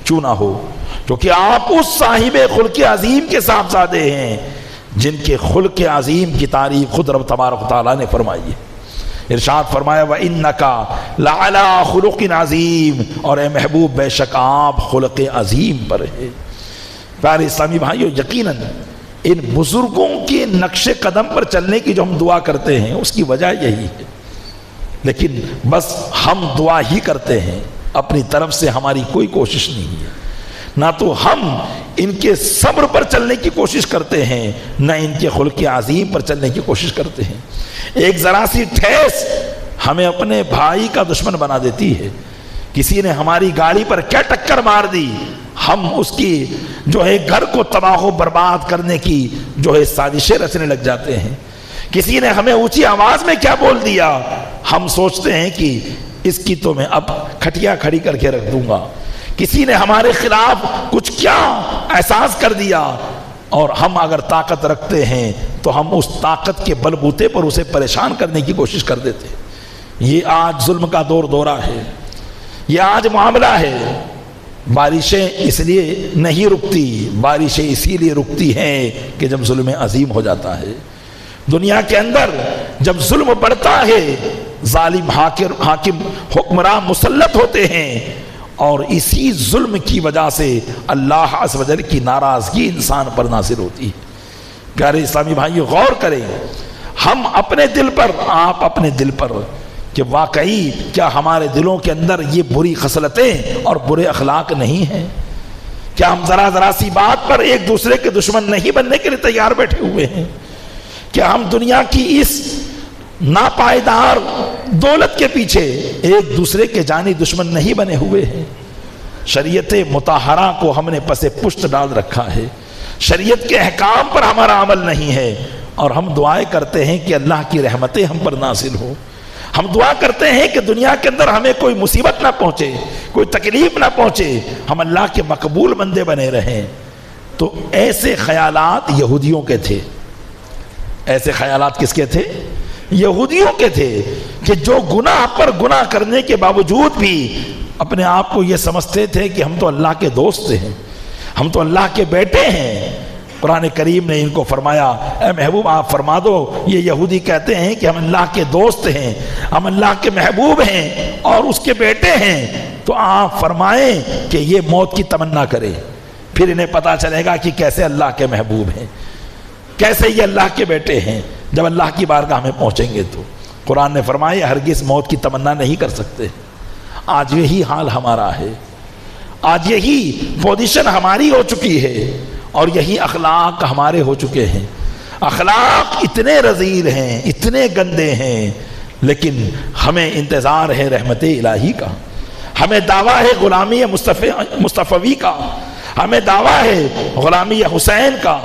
کیوں نہ ہو، کیونکہ آپ اس صاحب خلق عظیم کے صاحبزادے ہیں جن کے خلق عظیم کی تعریف خود رب تبارک و تعالیٰ نے فرمائی ہے۔ ارشاد فرمایا وَإِنَّكَ لَعَلَىٰ خُلُقٍ عَظِيمٍ، اور اے محبوب بے شک آپ خلق عظیم پر ہے۔ پیارے اسلامی بھائیو، یقیناً ان بزرگوں کے نقش قدم پر چلنے کی جو ہم دعا کرتے ہیں اس کی وجہ یہی ہے، لیکن بس ہم دعا ہی کرتے ہیں، اپنی طرف سے ہماری کوئی کوشش نہیں ہے، نہ تو ہم ان کے صبر پر چلنے کی کوشش کرتے ہیں، نہ ان کے خلق عظیم پر چلنے کی کوشش کرتے ہیں۔ ایک ذرا سی ٹھیس ہمیں اپنے بھائی کا دشمن بنا دیتی ہے۔ کسی نے ہماری گاڑی پر کیا ٹکر مار دی، ہم اس کی جو ہے گھر کو تباہ و برباد کرنے کی جو ہے سازشیں رچنے لگ جاتے ہیں۔ کسی نے ہمیں اونچی آواز میں کیا بول دیا، ہم سوچتے ہیں کہ اس کی تو میں اب کھٹیا کھڑی کر کے رکھ دوں گا۔ کسی نے ہمارے خلاف کچھ کیا احساس کر دیا، اور ہم اگر طاقت رکھتے ہیں تو ہم اس طاقت کے بل بوتے پر اسے پریشان کرنے کی کوشش کر دیتے ہیں۔ یہ آج ظلم کا دور دورہ ہے، یہ آج معاملہ ہے۔ بارشیں اس لیے نہیں رکتی، بارشیں اسی لیے رکتی ہیں کہ جب ظلم عظیم ہو جاتا ہے۔ دنیا کے اندر جب ظلم بڑھتا ہے، ظالم حاکم حکمراں مسلط ہوتے ہیں، اور اسی ظلم کی وجہ سے اللہ عز و جل کی ناراضگی انسان پر نازل ہوتی ہے۔ پیارے اسلامی بھائیو، غور کریں، ہم اپنے دل پر، آپ اپنے دل پر، کہ واقعی کیا ہمارے دلوں کے اندر یہ بری خصلتیں اور برے اخلاق نہیں ہیں؟ کیا ہم ذرا سی بات پر ایک دوسرے کے دشمن نہیں بننے کے لیے تیار بیٹھے ہوئے ہیں؟ کیا ہم دنیا کی اس ناپائیدار دولت کے پیچھے ایک دوسرے کے جانی دشمن نہیں بنے ہوئے ہیں؟ شریعت مطہرہ کو ہم نے پس پشت ڈال رکھا ہے، شریعت کے احکام پر ہمارا عمل نہیں ہے، اور ہم دعائیں کرتے ہیں کہ اللہ کی رحمتیں ہم پر نازل ہو۔ ہم دعا کرتے ہیں کہ دنیا کے اندر ہمیں کوئی مصیبت نہ پہنچے، کوئی تکلیف نہ پہنچے، ہم اللہ کے مقبول بندے بنے رہیں۔ تو ایسے خیالات یہودیوں کے تھے۔ ایسے خیالات کس کے تھے؟ یہودیوں کے تھے، کہ جو گناہ پر گناہ کرنے کے باوجود بھی اپنے آپ کو یہ سمجھتے تھے کہ ہم تو اللہ کے دوست ہیں، ہم تو اللہ کے بیٹے ہیں۔ قرآن کریم نے ان کو فرمایا، اے محبوب آپ فرما دو، یہ یہودی کہتے ہیں کہ ہم اللہ کے دوست ہیں، ہم اللہ کے محبوب ہیں اور اس کے بیٹے ہیں، تو آپ فرمائیں کہ یہ موت کی تمنا کرے، پھر انہیں پتا چلے گا کہ کیسے اللہ کے محبوب ہیں، کیسے یہ اللہ کے بیٹے ہیں۔ جب اللہ کی بارگاہ میں پہنچیں گے تو قرآن نے فرمایا ہرگز موت کی تمنا نہیں کر سکتے۔ آج یہی حال ہمارا ہے، آج یہی پوزیشن ہماری ہو چکی ہے، اور یہی اخلاق ہمارے ہو چکے ہیں۔ اخلاق اتنے رذیل ہیں، اتنے گندے ہیں، لیکن ہمیں انتظار ہے رحمت الہی کا، ہمیں دعویٰ ہے غلامی مصطفی کا، ہمیں دعویٰ ہے غلامی حسین کا۔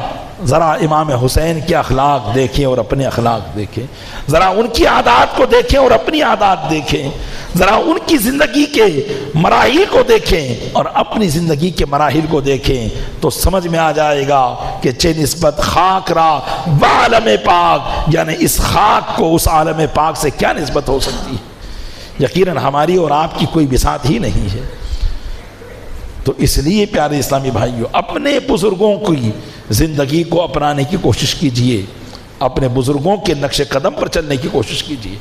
ذرا امام حسین کے اخلاق دیکھیں اور اپنے اخلاق دیکھیں، ذرا ان کی عادات کو دیکھیں اور اپنی عادات دیکھیں، ذرا ان کی زندگی کے مراحل کو دیکھیں اور اپنی زندگی کے مراحل کو دیکھیں، تو سمجھ میں آ جائے گا کہ چے نسبت خاک را بعالم پاک، یعنی اس خاک کو اس عالم پاک سے کیا نسبت ہو سکتی ہے؟ یقیناً ہماری اور آپ کی کوئی بساط ہی نہیں ہے۔ تو اس لیے پیارے اسلامی بھائیوں، اپنے بزرگوں کی زندگی کو اپنانے کی کوشش کیجئے، اپنے بزرگوں کے نقش قدم پر چلنے کی کوشش کیجئے۔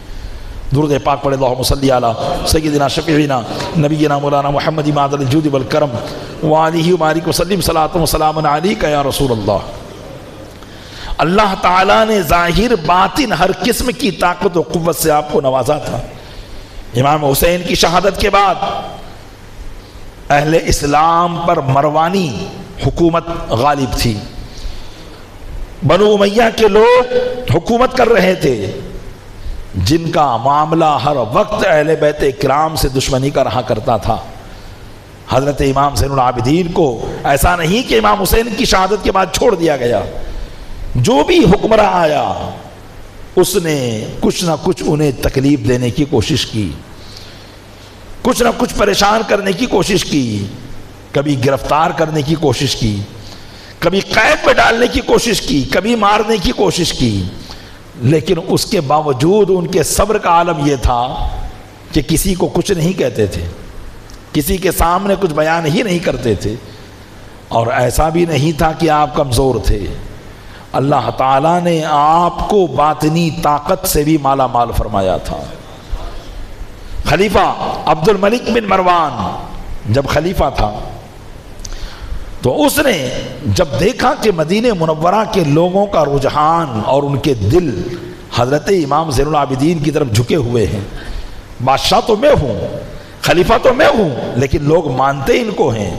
درود پاک پڑھے، اللہم صلی علی سیدنا شفیعنا نبینا مولانا محمد معدن الجود والکرم وآلہ وبارک وسلم صلاۃ و سلام علیک یا رسول اللہ۔ اللہ تعالیٰ نے ظاہر باطن ہر قسم کی طاقت و قوت سے آپ کو نوازا تھا۔ امام حسین کی شہادت کے بعد اہل اسلام پر مروانی حکومت غالب تھی، بنو امیہ کے لوگ حکومت کر رہے تھے، جن کا معاملہ ہر وقت اہل بیت کرام سے دشمنی کا رہا کرتا تھا۔ حضرت امام زین العابدین کو ایسا نہیں کہ امام حسین کی شہادت کے بعد چھوڑ دیا گیا، جو بھی حکمراں آیا اس نے کچھ نہ کچھ انہیں تکلیف دینے کی کوشش کی، کچھ نہ کچھ پریشان کرنے کی کوشش کی، کبھی گرفتار کرنے کی کوشش کی، کبھی قید میں ڈالنے کی کوشش کی، کبھی مارنے کی کوشش کی، لیکن اس کے باوجود ان کے صبر کا عالم یہ تھا کہ کسی کو کچھ نہیں کہتے تھے، کسی کے سامنے کچھ بیان ہی نہیں کرتے تھے، اور ایسا بھی نہیں تھا کہ آپ کمزور تھے، اللہ تعالیٰ نے آپ کو باطنی طاقت سے بھی مالا مال فرمایا تھا۔ خلیفہ عبد الملک بن مروان جب خلیفہ تھا تو اس نے جب دیکھا کہ مدینہ منورہ کے لوگوں کا رجحان اور ان کے دل حضرت امام زین العابدین کی طرف جھکے ہوئے ہیں، بادشاہ تو میں ہوں، خلیفہ تو میں ہوں، لیکن لوگ مانتے ان کو ہیں،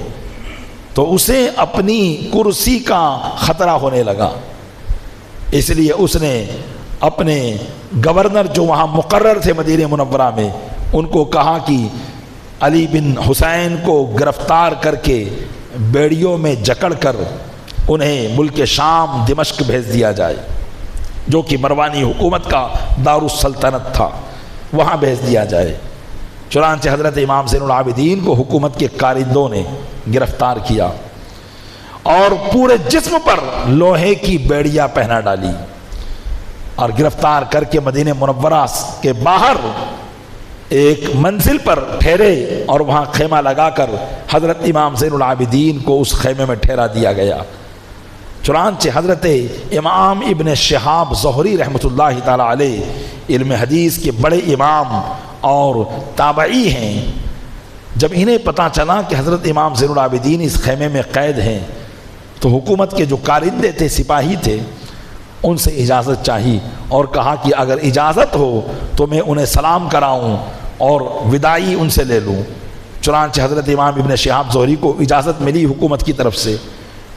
تو اسے اپنی کرسی کا خطرہ ہونے لگا۔ اس لیے اس نے اپنے گورنر جو وہاں مقرر تھے مدینہ منورہ میں، ان کو کہا کہ علی بن حسین کو گرفتار کر کے بیڑیوں میں جکڑ کر انہیں ملک شام دمشق بھیج دیا جائے، جو کہ مروانی حکومت کا دارالسلطنت تھا، وہاں بھیج دیا جائے۔ چنانچہ حضرت امام زین العابدین کو حکومت کے کارندوں نے گرفتار کیا اور پورے جسم پر لوہے کی بیڑیاں پہنا ڈالی اور گرفتار کر کے مدینہ منورہ کے باہر ایک منزل پر ٹھہرے اور وہاں خیمہ لگا کر حضرت امام زین العابدین کو اس خیمے میں ٹھہرا دیا گیا۔ چنانچہ حضرت امام ابن شہاب زہری رحمۃ اللہ تعالی علیہ علم حدیث کے بڑے امام اور تابعی ہیں، جب انہیں پتہ چلا کہ حضرت امام زین العابدین اس خیمے میں قید ہیں تو حکومت کے جو کارندے تھے، سپاہی تھے، ان سے اجازت چاہی اور کہا کہ اگر اجازت ہو تو میں انہیں سلام کراؤں اور وداعی ان سے لے لوں۔ چنانچہ حضرت امام ابن شہاب زہری کو اجازت ملی حکومت کی طرف سے،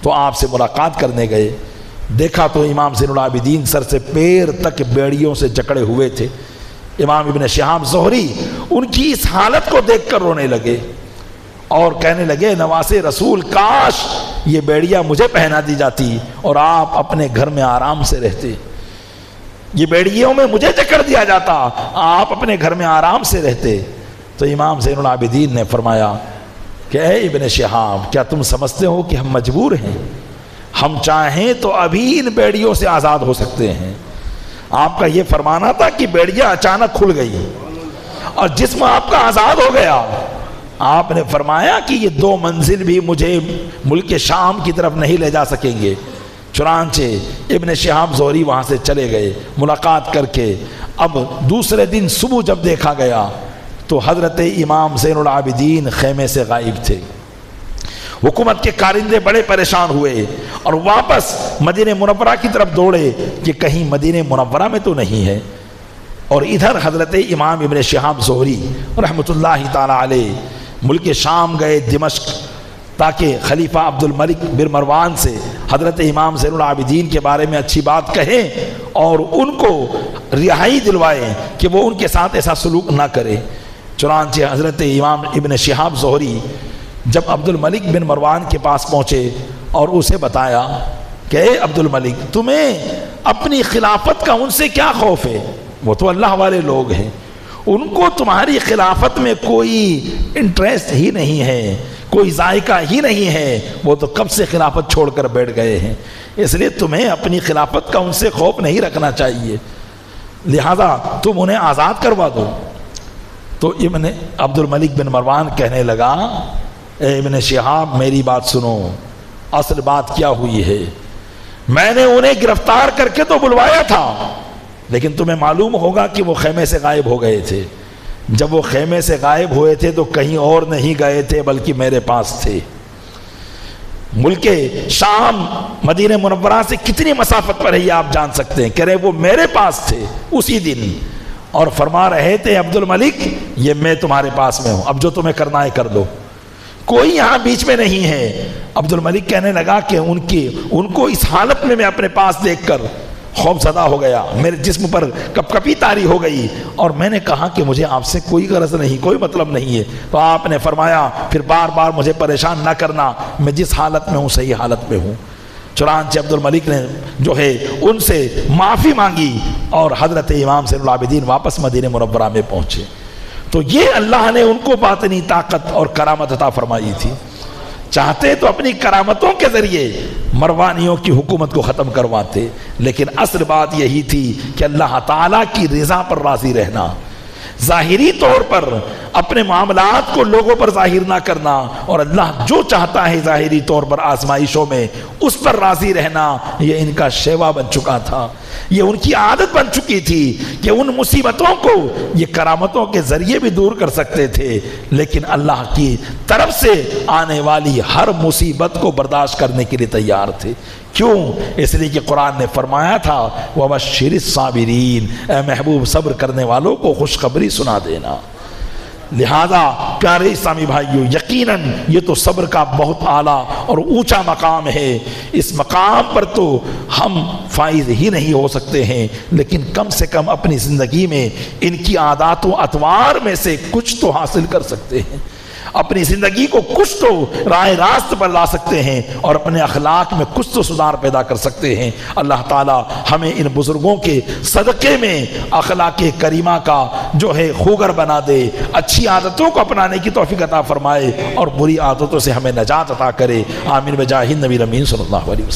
تو آپ سے ملاقات کرنے گئے۔ دیکھا تو امام زین العابدین سر سے پیر تک بیڑیوں سے جکڑے ہوئے تھے۔ امام ابن شہاب زہری ان کی اس حالت کو دیکھ کر رونے لگے اور کہنے لگے، نواسے رسول، کاش یہ بیڑیاں مجھے پہنا دی جاتی اور آپ اپنے گھر میں آرام سے رہتے، یہ بیڑیوں میں مجھے جکڑ دیا جاتا، آپ اپنے گھر میں آرام سے رہتے۔ تو امام زین العابدین نے فرمایا کہ اے ابن شہاب، کیا تم سمجھتے ہو کہ ہم مجبور ہیں؟ ہم چاہیں تو ابھی ان بیڑیوں سے آزاد ہو سکتے ہیں۔ آپ کا یہ فرمانا تھا کہ بیڑیاں اچانک کھل گئی اور جسم آپ کا آزاد ہو گیا۔ آپ نے فرمایا کہ یہ 2 منزل بھی مجھے ملک شام کی طرف نہیں لے جا سکیں گے۔ چنانچہ ابن شہاب زہری وہاں سے چلے گئے ملاقات کر کے۔ اب دوسرے دن صبح جب دیکھا گیا تو حضرت امام زین العابدین خیمے سے غائب تھے۔ حکومت کے کارندے بڑے پریشان ہوئے اور واپس مدینہ منورہ کی طرف دوڑے کہ کہیں مدینہ منورہ میں تو نہیں ہے، اور ادھر حضرت امام ابن شہاب زہری رحمۃ اللہ تعالی علیہ ملک شام گئے، دمشق، تاکہ خلیفہ عبد الملک بن مروان سے حضرت امام زین العابدین کے بارے میں اچھی بات کہیں اور ان کو رہائی دلوائیں کہ وہ ان کے ساتھ ایسا سلوک نہ کرے۔ چنانچہ حضرت امام ابن شہاب زہری جب عبد الملک بن مروان کے پاس پہنچے اور اسے بتایا کہ اے عبد الملک، تمہیں اپنی خلافت کا ان سے کیا خوف ہے؟ وہ تو اللہ والے لوگ ہیں، ان کو تمہاری خلافت میں کوئی انٹرسٹ ہی نہیں ہے، کوئی ذائقہ ہی نہیں ہے، وہ تو کب سے خلافت چھوڑ کر بیٹھ گئے ہیں، اس لیے تمہیں اپنی خلافت کا ان سے خوف نہیں رکھنا چاہیے، لہذا تم انہیں آزاد کروا دو۔ تو ابن عبد الملک بن مروان کہنے لگا، اے ابن شہاب، میری بات سنو، اصل بات کیا ہوئی ہے؟ میں نے انہیں گرفتار کر کے تو بلوایا تھا، لیکن تمہیں معلوم ہوگا کہ وہ خیمے سے غائب ہو گئے تھے۔ جب وہ خیمے سے غائب ہوئے تھے تو کہیں اور نہیں گئے تھے بلکہ میرے پاس تھے۔ ملک شام مدینہ منورہ سے کتنی مسافت پر ہے یہ آپ جان سکتے ہیں، کہہ رہے وہ میرے پاس تھے اسی دن، اور فرما رہے تھے عبد الملک یہ میں تمہارے پاس میں ہوں، اب جو تمہیں کرنا ہے کر دو، کوئی یہاں بیچ میں نہیں ہے۔ عبد الملک کہنے لگا کہ ان کو اس حالت میں اپنے پاس دیکھ کر خوف زدہ ہو گیا، میرے جسم پر کپ کپی طاری ہو گئی، اور میں نے کہا کہ مجھے آپ سے کوئی غرض نہیں، کوئی مطلب نہیں ہے۔ تو آپ نے فرمایا پھر بار بار مجھے پریشان نہ کرنا، میں جس حالت میں ہوں صحیح حالت میں ہوں۔ چنانچہ عبد الملک نے جو ہے ان سے معافی مانگی اور حضرت امام زین العابدین واپس مدینہ منورہ میں پہنچے۔ تو یہ اللہ نے ان کو باطنی طاقت اور کرامت عطا فرمائی تھی۔ چاہتے تو اپنی کرامتوں کے ذریعے مروانیوں کی حکومت کو ختم کرواتے، لیکن اصل بات یہی تھی کہ اللہ تعالیٰ کی رضا پر راضی رہنا۔ ظاہری طور پر اپنے معاملات کو لوگوں پر ظاہر نہ کرنا، اور اللہ جو چاہتا ہے ظاہری طور پر آزمائشوں میں اس پر راضی رہنا، یہ ان کا شیوا بن چکا تھا، یہ ان کی عادت بن چکی تھی کہ ان مصیبتوں کو یہ کرامتوں کے ذریعے بھی دور کر سکتے تھے، لیکن اللہ کی طرف سے آنے والی ہر مصیبت کو برداشت کرنے کے لیے تیار تھے۔ کیوں؟ اس لیے کہ قرآن نے فرمایا تھا وَبَشِّرِ الصَّابِرِينَ، اے محبوب صبر کرنے والوں کو خوشخبری سنا دینا۔ لہذا پیارے اسلامی بھائیو، یقیناً یہ تو صبر کا بہت اعلیٰ اور اونچا مقام ہے، اس مقام پر تو ہم فائز ہی نہیں ہو سکتے ہیں، لیکن کم سے کم اپنی زندگی میں ان کی عادات و اطوار میں سے کچھ تو حاصل کر سکتے ہیں، اپنی زندگی کو کچھ تو راہ راست پر لا سکتے ہیں، اور اپنے اخلاق میں کچھ تو سدھار پیدا کر سکتے ہیں۔ اللہ تعالی ہمیں ان بزرگوں کے صدقے میں اخلاق کریمہ کا جو ہے خوگر بنا دے، اچھی عادتوں کو اپنانے کی توفیق عطا فرمائے، اور بری عادتوں سے ہمیں نجات عطا کرے۔ آمین بجاہ النبی الامین صلی اللہ علیہ وسلم۔